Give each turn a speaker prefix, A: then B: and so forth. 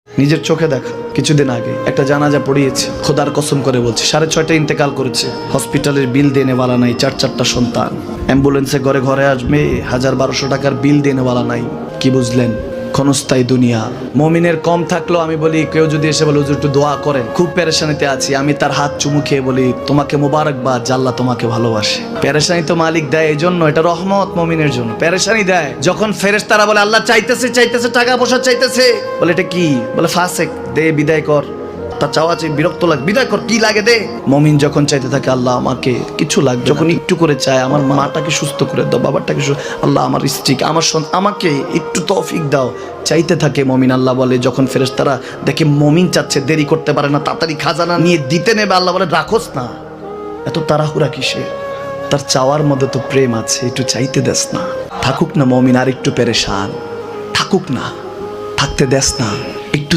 A: নিজের চোখে দেখা কিছুদিন আগে একটা জানাজা পড়িয়েছে, খোদার কসম করে বলছে 6:30 ইন্তেকাল করেছে। হসপিটালের বিল দেনেওয়ালা নাই, 4 সন্তান, অ্যাম্বুলেন্সে ঘরে ঘরে আসবে, 1000-1200 টাকার বিল দেনেওয়ালা নাই। কি বুঝলেন? ক্ষণস্থায়ী দুনিয়া। মুমিনের কম থাকলেও আমি বলি, কেউ যদি এসে বলে হুজুর একটু দোয়া করেন, খুব পেরেশানিতে আছি, আমি তার হাত চুমু খেয়ে বলি তোমাকে মোবারকবাদ, আল্লাহ তোমাকে ভালোবাসে। পেরেশানি তো মালিক দেয়, এই জন্য এটা রহমত মুমিনের জন্য। পেরেশানি দেয় যখন ফেরেশতারা বলে আল্লাহ চাইতেছে টাকা পয়সা চাইতেছে, বলে এটা কি? বলে ফাসেক, দে বিদায় কর। তার চাওয়া চাই, বিরক্ত লাগে, বিদায় কর, কি লাগে দে। মুমিন যখন চাইতে থাকে আল্লাহ আমাকে কিছু লাগবে, যখন একটু করে চায় আমার মাটাকে সুস্থ করে দাও, বাবাটাকে আল্লাহ আমার স্ত্রীকে, আমার আমাকে একটু তৌফিক দাও, চাইতে থাকে মুমিন। আল্লাহ বলে যখন ফেরেশতারা দেখে মুমিন চাচ্ছে, দেরি করতে পারে না, তাড়াতাড়ি খাজানা নিয়ে দিতে নেবে, আল্লাহ বলে রাখোস না, এত তাড়াহুড়া কিসের? তার চাওয়ার মধ্যে তো প্রেম আছে, একটু চাইতে দেস না। থাকুক না মুমিন আর একটু পেরেশান, থাকুক না, থাকতে দেস না।